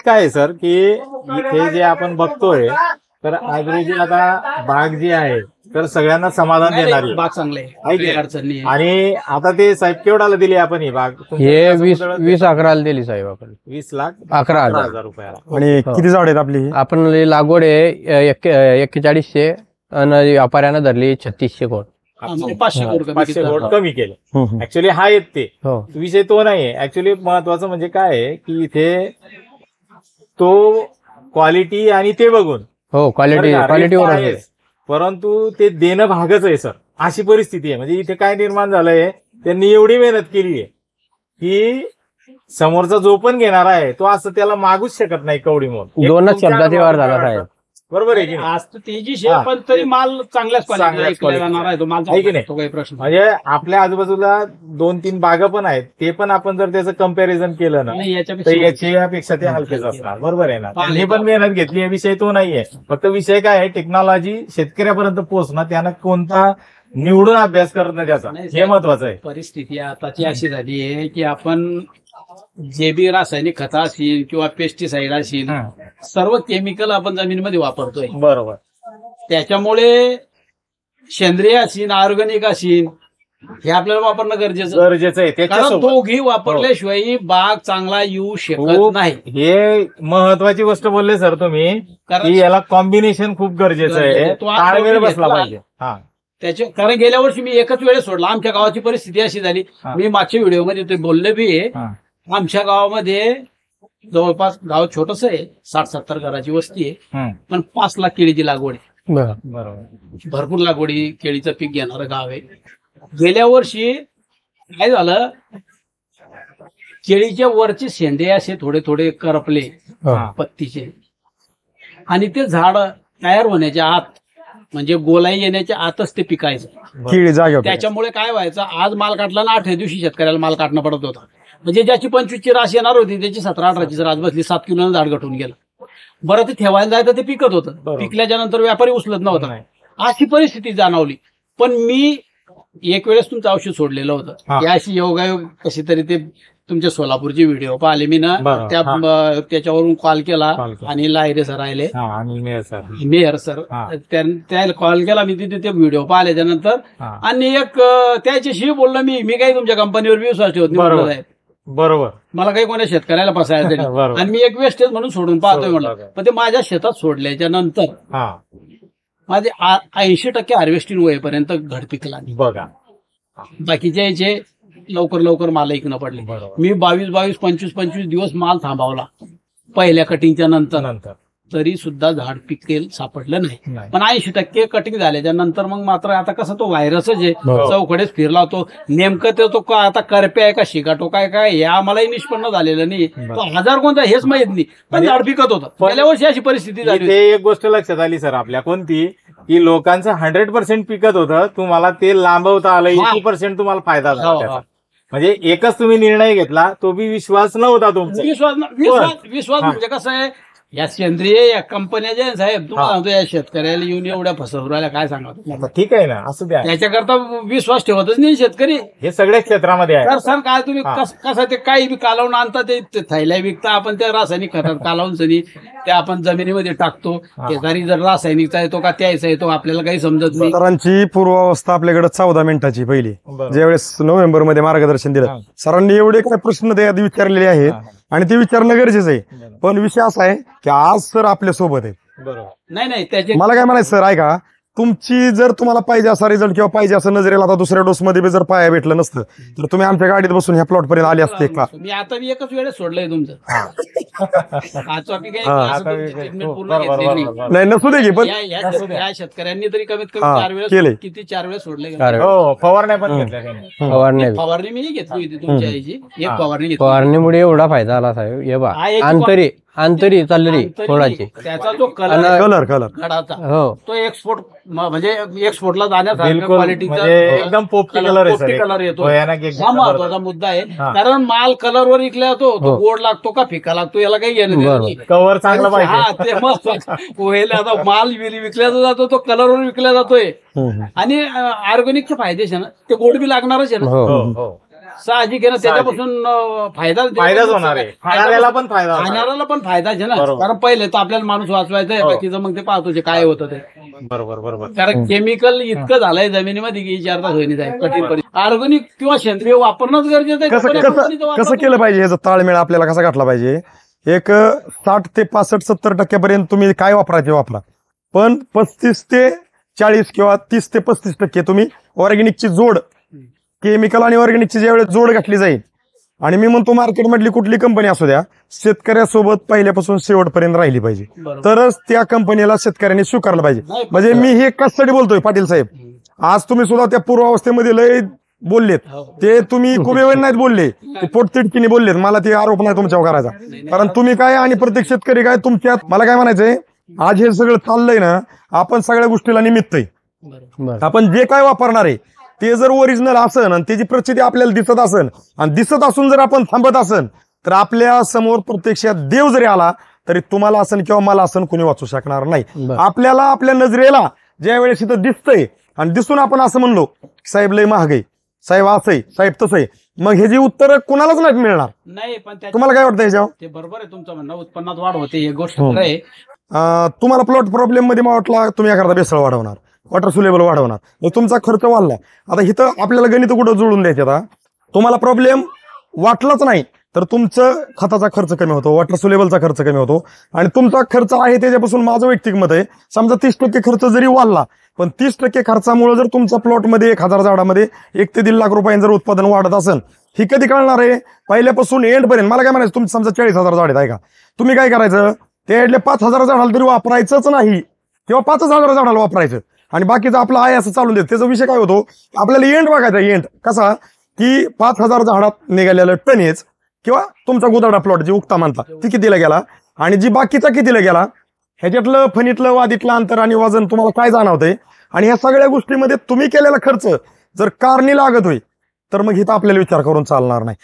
काय आहे सर की इथे जे आपण बघतोय तर ॲव्हरेज आता बाग जी आहे तर सगळ्यांना समाधान देणारी बाग चांगले आहे की? अडचण नाही. आणि आता ते साहेब केवढ्याला दिली आपण ही बाग? हे 20-11 दिली साहेब आपण. 20,11,000 रुपयाला. आणि किती झाड आहेत आपली? आपण लागवड आहे 4100 आणि व्यापाऱ्यानं धरली 3600 कोट. 500 कोट कमी केले. ऍक्च्युली हा येत ते हो विषय तो नाहीये. ऍक्च्युली महत्वाचं म्हणजे काय आहे की इथे तो क्वालिटी आणि ते बघून हो क्वालिटीवर आहे. परंतु ते देणं भागच आहे सर. अशी परिस्थिती आहे. म्हणजे इथे काय निर्माण झालंय, त्यांनी एवढी मेहनत केली आहे की समोरचा जो पण घेणार आहे तो असं त्याला मागूच शकत नाही कवडी म्हणून. दोनच शब्दात व्यवहार झाला साहेब. बरोबर आहे की नाही? आज तर तेजीशी आहे, पण तरी माल चांगल्याच क्वालिटीचा जाणार आहे तो माल. आहे की नाही? तो काही प्रश्न म्हणजे आपल्या आजूबाजूला 2-3 बागा पण आहेत, ते पण आपण जर त्याचं कम्पॅरिझन केलं ना नाही. तर याच्यापेक्षा ते हलकेच असणार. बरोबर आहे ना? त्यांनी पण मेहनत घेतली, विषय तो नाहीये. फक्त विषय काय आहे, टेक्नॉलॉजी शेतकऱ्यापर्यंत पोहोचणं, त्यानं कोणता निवडून अभ्यास करणं त्याचा, हे महत्वाचं आहे. परिस्थिती आताची अशी झाली आहे की आपण जे बी रासायनिक खत असतील किंवा पेस्टिसाइड असतील, सर्व केमिकल आपण जमिनीमध्ये वापरतोय. बरोबर. त्याच्यामुळे सेंद्रिय असेल, ऑर्गॅनिक असेल, हे आपल्याला वापरणं गरजेचं आहे. कारण त्याच्यासोबत दोघी वापरल्याशिवाय बाग चांगला येऊ शकत नाही. हे महत्वाची गोष्ट बोलले सर तुम्ही, की याला कॉम्बिनेशन खूप गरजेचं आहे. तो ताळमेळ बसला पाहिजे. कारण गेल्या वर्षी मी एकच वेळेस सोडला. आमच्या गावाची परिस्थिती अशी झाली, मी मागच्या व्हिडिओमध्ये ते बोलले बी आहे. आमच्या गावामध्ये जवळपास गाव छोटस आहे, 60-70 घराची वस्ती आहे, पण 5 लाख केळीची लागवड आहे. बरोबर. भरपूर लागवडी केळीचं पीक घेणारं गाव आहे. गेल्या वर्षी काय झालं, केळीच्या वरचे शेंडे असे थोडे थोडे करपले पत्तीचे, आणि ते झाड तयार होण्याच्या आत, म्हणजे गोलाई येण्याच्या आतच ते पिकायचं. केळी जागेवर. त्याच्यामुळे काय व्हायचं, आज माल काढला ना 8व्या दिवशी शेतकऱ्याला माल काढणं पडत होता. म्हणजे ज्याची 25ची रास येणार होती त्याची 17-18ची रास बसली, 7 किलोनं झाड गठून गेलं. बरं, ते ठेवायला जायचं ते पिकत होतं, पिकल्याच्या नंतर व्यापारी उचलत नव्हता. अशी परिस्थिती जाणवली. पण मी एक वेळेस तुमचं औषध सोडलेलं होतं. अशी योगायोग कशी तरी ते तुमच्या सोलापूरचे व्हिडिओ पाहिले मी ना, त्याच्यावरून कॉल केला आणि लायरे सर आले आणि मेयर सर, त्याला कॉल केला मी. तिथे ते व्हिडिओ पाहिल्याच्या नंतर आणि एक त्याच्याशी बोललो मी काही तुमच्या कंपनीवर विश्वास ठेवत नाही. बरोबर. मला काही कोणा शेतकऱ्याला फसायचं आणि मी एक वेस्टेज म्हणून सोडून पाहतोय म्हणलं. पण ते माझ्या शेतात सोडल्याच्या नंतर माझे 80% हार्वेस्टिंग होईपर्यंत घड पिकला नाही. बघा, बाकीच्या याचे लवकर माल ऐकणं पडले. मी 22-25 दिवस माल थांबवला पहिल्या कटिंगच्या नंतर, तरी सुद्धा झाड पिकेल सापडलं नाही. पण 80% कटिंग झाल्याच्या नंतर मग मात्र आता कसं तो व्हायरसच आहे, चौकडेच फिरला होतो. नेमकं तो आता करप्या आहे का शिगाटो काय हे आम्हालाही निष्पन्न झालेलं नाही. तो आजार कोणता हेच माहित नाही, पण झाड पिकत होतं. गेल्या वर्षी अशी परिस्थिती झाली. एक गोष्ट लक्षात आली सर आपल्या, कोणती, की लोकांचं 100% पिकत होतं, तुम्हाला ते लांबवता आलं, 80% तुम्हाला फायदा झाला. म्हणजे एकच तुम्ही निर्णय घेतला, तो बी विश्वास नव्हता तुमचा. विश्वास म्हणजे कसं आहे, या सेंद्रिय या कंपन्या ज्या साहेब, तुम्हाला सांगतो, या शेतकऱ्याला येऊन एवढ्या फसवरायला काय सांगा. ठीक आहे ना, असं द्या. त्याच्याकरता विश्वास ठेवतच नाही शेतकरी. हे सगळ्या क्षेत्रामध्ये आहे. तर सर काय तुम्ही कसं ते काही बी कालवून आणता, ते थैल्या विकता, आपण त्या रासायनिक खतात कालवून सनी ते आपण जमिनीमध्ये टाकतो. शेजारी जर रासायनिकचा येतो का त्याचा येतो आपल्याला काही समजत नाही. सरांची पूर्वावस्था आपल्याकडे 14 मिनिटाची पहिली, ज्यावेळेस नोव्हेंबरमध्ये मार्गदर्शन दिलं, सरांनी एवढे काय प्रश्न त्या विचारलेले आहेत आणि ते विचारणं गरजेचं आहे. पण विषय असा आहे की आज सर आपल्या सोबत आहे. नाही त्याचे मला काय म्हणायचं सर, ऐका, तुमची जर तुम्हाला पाहिजे असा रिझल्ट किंवा पाहिजे असं नजरेला आता दुसऱ्या डोस मध्ये जर पाया भेटलं नसतं तर तुम्ही आमच्या गाडीत बसून ह्या प्लॉट पर्यंत आले असते का? मी आता एकच वेळेस सोडलंय तुमचं. नाही नसू दे की, पण या शेतकऱ्यांनी तरी कमीत कमी 4 वेळेस, किती 4 वेळेस सोडले. फवारण्या पण घेतल्या. फवारणी मी घेतली होती तुमच्या याची, एक फवारणी घेतली. फवारणीमुळे एवढा फायदा झाला साहेब. हे बा, अंतरी चालली थोडाची, त्याचा जो कलर घडाचा तो एक्सपोर्ट, म्हणजे एक्सपोर्टला जाण्यासारखा क्वालिटीचा एकदम पोपटी कलर येतो. हा महत्वाचा मुद्दा आहे. कारण माल कलरवर विकला जातो, तो गोड लागतो का फिका लागतो याला काही घेणं नाही. कव्हर चांगला पाहिजे. हा, ते महत्वाचं. आता माल विकला जातो तो कलरवर विकला जातोय. आणि ऑर्गॅनिकचे फायदे ना, ते गोड बी लागणारच आहे ना. साहजिक आहे ना, त्याच्यापासून फायदाच होणार आहे, खाणाऱ्याला पण फायदा होणार आहे. खाणाऱ्याला पण फायदाच आहे ना. बरोबर. कारण पहिले तर आपल्याला माणूस वाचवायचा आहे, हो. बाकीचं मग ते पाहतो जे काय होतं ते. बरोबर बरोबर. कारण केमिकल इतकं झालंय जमिनीमध्ये की विचारता होईनी जाईल कठीण परिस्थिती. ऑर्गॅनिक किंवा सेंद्रिय वापरणंच गरजेचं आहे. कसं पण या कसं कंपनीचं वापर कसं केलं पाहिजे ह्याचा ताळमेळ आपल्याला कसा गाठला पाहिजे? एक 60 ते 65-70% तुम्ही काय वापरायचे वापरा, पण 35 ते 40 किंवा 30 ते 35% तुम्ही ऑर्गॅनिकची जोड, केमिकल आणि ऑर्गॅनिकची ज्यावेळेस जोड घातली जाईल, आणि मी म्हणतो मार्केटमधली कुठली कंपनी असू द्या, शेतकऱ्यासोबत पहिल्यापासून शेवटपर्यंत राहिली पाहिजे, बरोबर. तरच त्या कंपनीला शेतकऱ्यांनी स्वीकारलं पाहिजे. नाही, म्हणजे मी हे कशासाठी बोलतोय पाटील साहेब, आज तुम्ही सुद्धा त्या पूर्वावस्थेमध्ये लय बोललेत, हो. ते तुम्ही खूप वेळ नाहीत बोलले, ते पोटतिडकीने बोललेत. मला ते आरोप नाही तुमच्यावर करायचा, कारण तुम्ही काय आणि प्रत्येक शेतकरी काय तुमच्यात. मला काय म्हणायचंय, आज हे सगळं चाललंय ना, आपण सगळ्या गोष्टीला निमित्त आहे. बरोबर. आपण जे काय वापरणार आहे ते जर ओरिजिनल असन आणि त्याची प्रचिती आपल्याला दिसत असन, आणि दिसत असून जर आपण थांबत असन, तर आपल्या समोर प्रत्यक्षात देव जरी आला तरी तुम्हाला असन किंवा मला असन कोणी वाचू शकणार नाही. बरं. आपल्याला आपल्या नजरेला ज्या वेळेस इथं दिसतंय आणि दिसून आपण असं म्हणलो, साहेब लय महाग आहे, साहेब असंय, साहेब तसंय, मग ह्याची उत्तर कुणालाच नाही मिळणार. नाही, पण तुम्हाला काय वाटतं ह्याच्यावर? ते बरोबर आहे तुमचं म्हणणं, उत्पन्नात वाढ होते ही गोष्ट हो. खरं आहे. तुम्हाला प्लॉट प्रॉब्लेम मध्ये मला वाटला तुम्ही एखादा बेसळ वाढवणार, वॉटर सुलेबल वाढवणार, मग तुमचा खर्च वाढला. आता इथं आपल्याला गणित कुठं जुळून द्यायचे, आता तुम्हाला प्रॉब्लेम वाटलाच नाही तर तुमचं खताचा खर्च कमी होतो, वॉटर सुलेबलचा खर्च कमी होतो, आणि तुमचा खर्च आहे त्याच्यापासून माझं वैयक्तिक मत आहे, समजा 30% खर्च जरी वाढला, पण 30% खर्चामुळे जर तुमच्या प्लॉटमध्ये 1000 झाडामध्ये 1 ते 1.5 लाख रुपयांचं जर उत्पादन वाढत असेल, ही कधी कळणार आहे? पहिल्यापासून एंड पर्यंत. मला काय म्हणायचं, तुमचं समजा 40,000 झाड आहे का, तुम्ही काय करायचं, त्यातले 5,000 झाडाला तरी वापरायचंच नाही, किंवा 5,000 झाडाला वापरायचं, आणि बाकीचं आपलं आहे असं चालून देत. त्याचा विषय काय होतो, आपल्याला एंड बघायचा. एंड कसा की 5,000 झाडात निघालेलं टनेज किंवा तुमचा गुदाडा प्लॉट जी उगता मानता ती कितीला गेला, आणि जी बाकीचा कितीला गेला, ह्याच्यातलं फणीतलं वादीतलं अंतर आणि वजन तुम्हाला काय जाणवतंय, आणि ह्या सगळ्या गोष्टीमध्ये तुम्ही केलेला खर्च जर कारणी लागत होईल, तर मग इथं आपल्याला विचार करून चालणार नाही.